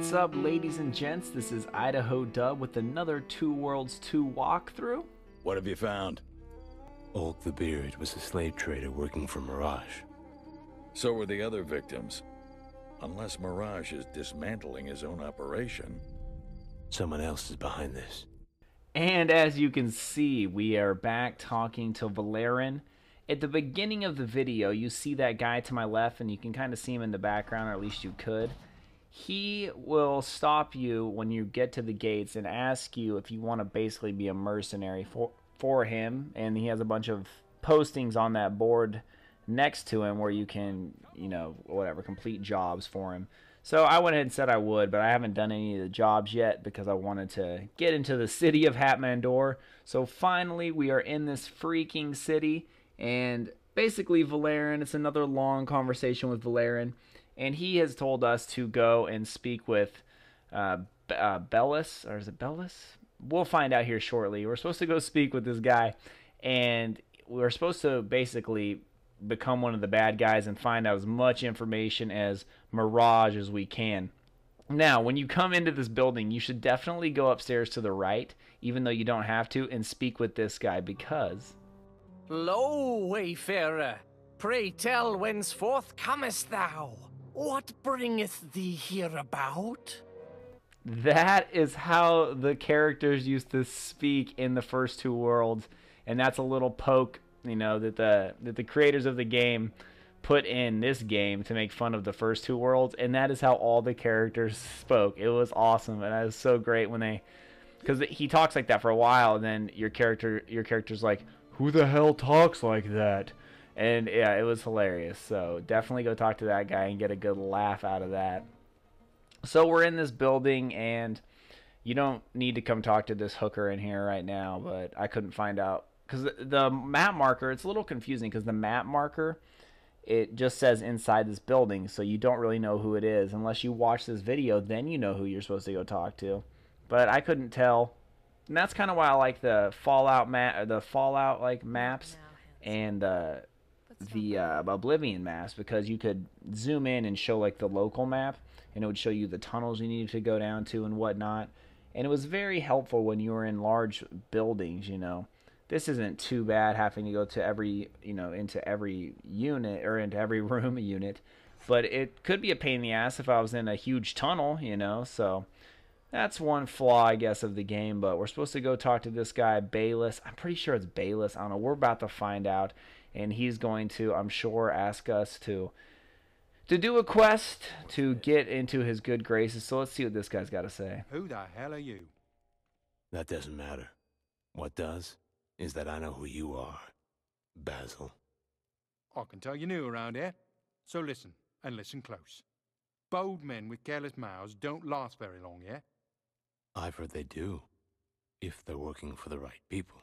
What's up, ladies and gents? This is Idaho Dub with another Two Worlds 2 walkthrough. What have you found? Ulk the Beard was a slave trader working for Mirage. So were the other victims. Unless Mirage is dismantling his own operation. Someone else is behind this. And as you can see, we are back talking to Valerin. At the beginning of the video, you see that guy to my left, and you can kind of see him in the background, or at least you could. He will stop you when you get to the gates and ask you if you want to basically be a mercenary for him. And he has a bunch of postings on that board next to him where you can, you know, whatever, complete jobs for him. So I went ahead and said I would, but I haven't done any of the jobs yet because I wanted to get into the city of Hatmandor. So finally we are in this freaking city, and basically Valerin, it's another long conversation with Valerin. And he has told us to go and speak with Bellis, or is it Bellis? We'll find out here shortly. We're supposed to go speak with this guy, and we're supposed to basically become one of the bad guys and find out as much information as Mirage as we can. Now, when you come into this building, you should definitely go upstairs to the right, even though you don't have to, and speak with this guy because... Lo, wayfarer, pray tell whence forth comest thou? What bringeth thee here about? That is how the characters used to speak in the first two worlds, and that's a little poke, you know, that the creators of the game put in this game to make fun of the first two worlds, and that is how all the characters spoke. It was awesome, and it was so great when they, because he talks like that for a while, and then your character's like, who the hell talks like that? And yeah, it was hilarious. So definitely go talk to that guy and get a good laugh out of that. So we're in this building, and you don't need to come talk to this hooker in here right now, but I couldn't find out. Because the map marker, it's a little confusing because the map marker, it just says inside this building, so you don't really know who it is. Unless you watch this video, then you know who you're supposed to go talk to. But I couldn't tell. And that's kind of why I like the Fallout like maps and the Oblivion maps, because you could zoom in and show like the local map, and it would show you the tunnels you needed to go down to and whatnot. And it was very helpful when you were in large buildings, you know. This isn't too bad having to go to every, you know, into every unit or into every room unit, but it could be a pain in the ass if I was in a huge tunnel, you know. So that's one flaw, I guess, of the game. But we're supposed to go talk to this guy, Bellis. I'm pretty sure it's Bellis. I don't know. We're about to find out. And he's going to, I'm sure, ask us to do a quest to get into his good graces. So let's see what this guy's got to say. Who the hell are you? That doesn't matter. What does is that I know who you are, Basil. I can tell you're new around here. So listen, and listen close. Bold men with careless mouths don't last very long, yeah? I've heard they do, if they're working for the right people.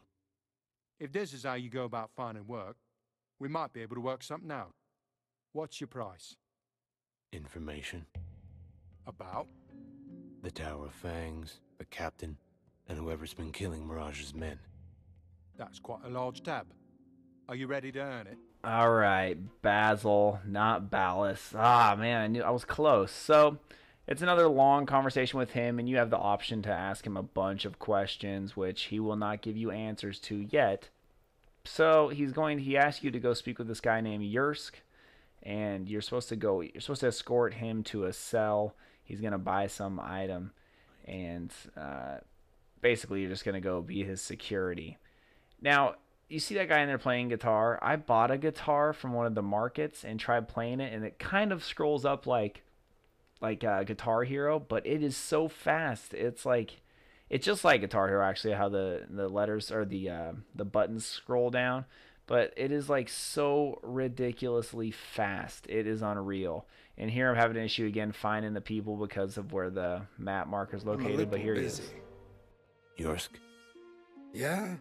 If this is how you go about finding work, we might be able to work something out. What's your price? Information. About? The Tower of Fangs, the captain, and whoever's been killing Mirage's men. That's quite a large tab. Are you ready to earn it? All right, Basil, not Bellis. Ah, man, I was close. So it's another long conversation with him, and you have the option to ask him a bunch of questions, which he will not give you answers to yet. So he asks you to go speak with this guy named Yursk, and you're supposed to escort him to a cell. He's going to buy some item, and basically you're just going to go be his security. Now, you see that guy in there playing guitar? I bought a guitar from one of the markets and tried playing it, and it kind of scrolls up like Guitar Hero, but it is so fast. It's just like Guitar Hero, actually, how the letters or the buttons scroll down. But it is like so ridiculously fast. It is unreal. And here I'm having an issue again finding the people because of where the map marker is located. But here it is. Yursk? Yeah?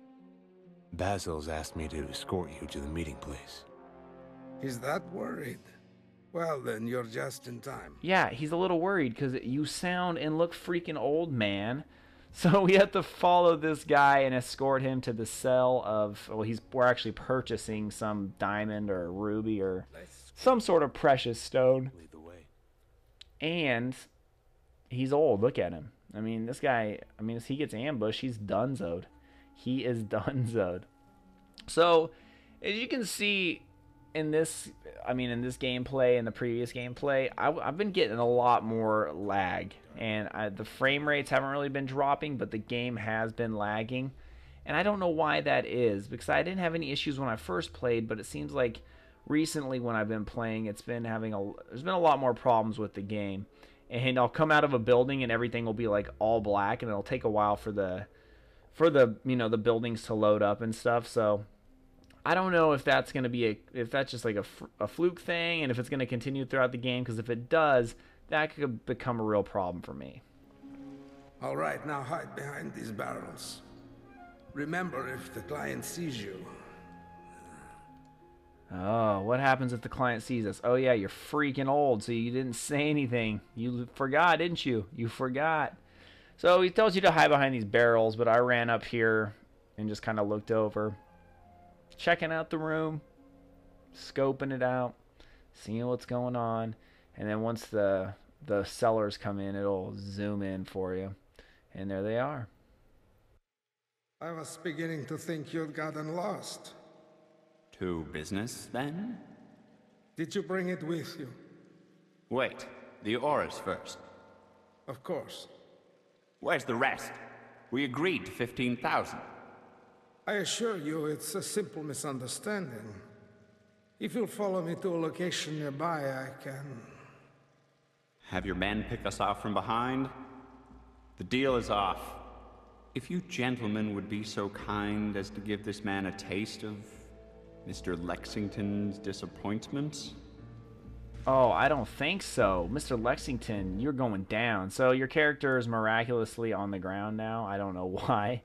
Basil's asked me to escort you to the meeting place. He's that worried? Well, then you're just in time. Yeah, he's a little worried because you sound and look freaking old, man. So we have to follow this guy and escort him to the cell of, well, we're actually purchasing some diamond or ruby or some sort of precious stone. Lead the way. And he's old. Look at him. I mean, this guy, I mean, as he gets ambushed, he's donezoed. He is donezoed. So, as you can see in this, I mean, in this gameplay and the previous gameplay, I've been getting a lot more lag. And the frame rates haven't really been dropping, but the game has been lagging. And I don't know why that is, because I didn't have any issues when I first played, but it seems like recently when I've been playing, there's been a lot more problems with the game. And I'll come out of a building and everything will be like all black, and it'll take a while for the the buildings to load up and stuff. So I don't know if that's going to be if that's just like a fluke thing, and if it's going to continue throughout the game, because if it does, that could become a real problem for me. All right, now hide behind these barrels. Remember, if the client sees you... Oh, what happens if the client sees us? Oh yeah, you're freaking old, so you didn't say anything. You forgot, didn't you? You forgot. So he tells you to hide behind these barrels, but I ran up here and just kind of looked over, checking out the room, scoping it out, seeing what's going on, and then once the sellers come in, it'll zoom in for you, and there they are. I was beginning to think you'd gotten lost. To business, then? Did you bring it with you? Wait, the auras first. Of course. Where's the rest? We agreed to 15,000. I assure you it's a simple misunderstanding. If you'll follow me to a location nearby, I can... Have your men pick us off from behind? The deal is off. If you gentlemen would be so kind as to give this man a taste of Mr. Lexington's disappointments? Oh, I don't think so. Mr. Lexington, you're going down. So your character is miraculously on the ground now. I don't know why.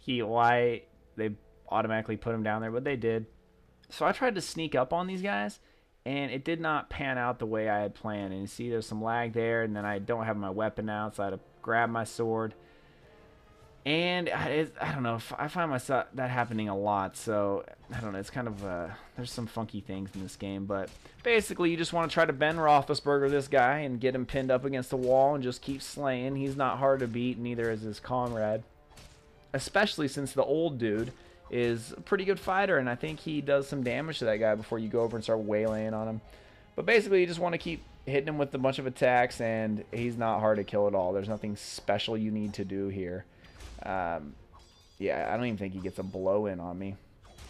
Why they automatically put him down there, but they did. So I tried to sneak up on these guys, and it did not pan out the way I had planned. And you see there's some lag there, and then I don't have my weapon out, so I had to grab my sword. And I don't know, I find myself that happening a lot, so I don't know, it's kind of, there's some funky things in this game, but basically you just want to try to Ben Roethlisberger this guy and get him pinned up against the wall and just keep slaying. He's not hard to beat, neither is his comrade, especially since the old dude is a pretty good fighter, and I think he does some damage to that guy before you go over and start waylaying on him. But basically you just want to keep hitting him with a bunch of attacks, and he's not hard to kill at all. There's nothing special you need to do here. Yeah, I don't even think he gets a blow in on me.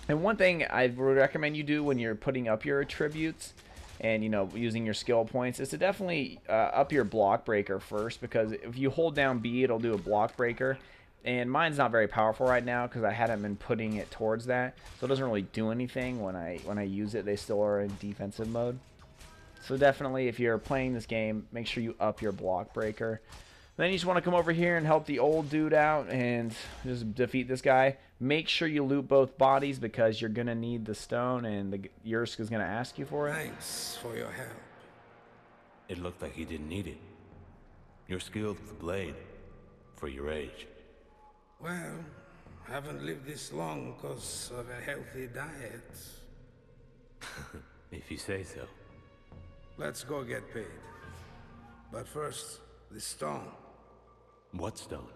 And one thing I would recommend you do when you're putting up your attributes and, using your skill points is to definitely up your block breaker first, because if you hold down B, it'll do a block breaker. And mine's not very powerful right now because I hadn't been putting it towards that. So it doesn't really do anything when I use it. They still are in defensive mode. So definitely, if you're playing this game, make sure you up your block breaker. Then you just want to come over here and help the old dude out and just defeat this guy. Make sure you loot both bodies because you're going to need the stone, and the Yursk is going to ask you for it. Thanks for your help. It looked like he didn't need it. You're skilled with the blade, for your age. Well, haven't lived this long because of a healthy diet. If you say so. Let's go get paid. But first, the stone. What stone?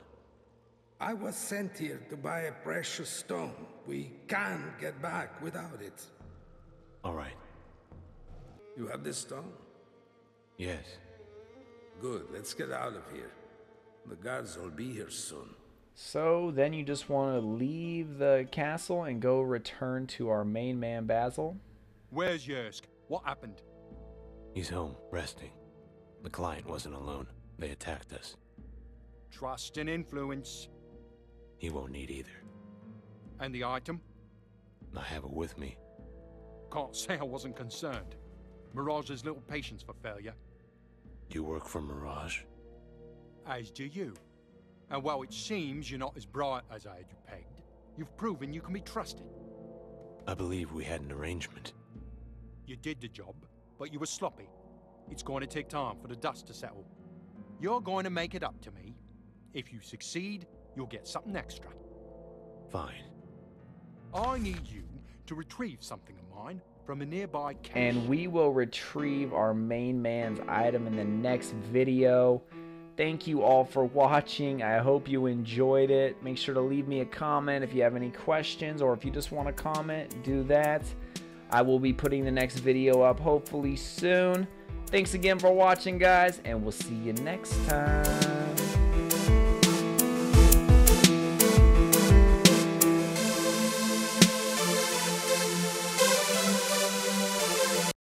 I was sent here to buy a precious stone. We can't get back without it. All right. You have this stone? Yes. Good, let's get out of here. The guards will be here soon. So then you just want to leave the castle and go return to our main man, Basil. Where's Yursk? What happened? He's home, resting. The client wasn't alone. They attacked us. Trust and influence. He won't need either. And the item? I have it with me. Can't say I wasn't concerned. Mirage has little patience for failure. You work for Mirage? As do you. And while it seems you're not as bright as I had you pegged, you've proven you can be trusted. I believe we had an arrangement. You did the job, but you were sloppy. It's going to take time for the dust to settle. You're going to make it up to me. If you succeed, you'll get something extra. Fine. I need you to retrieve something of mine from a nearby cache. And we will retrieve our main man's item in the next video. Thank you all for watching. I hope you enjoyed it. Make sure to leave me a comment if you have any questions, or if you just want to comment, do that. I will be putting the next video up hopefully soon. Thanks again for watching, guys, and we'll see you next time.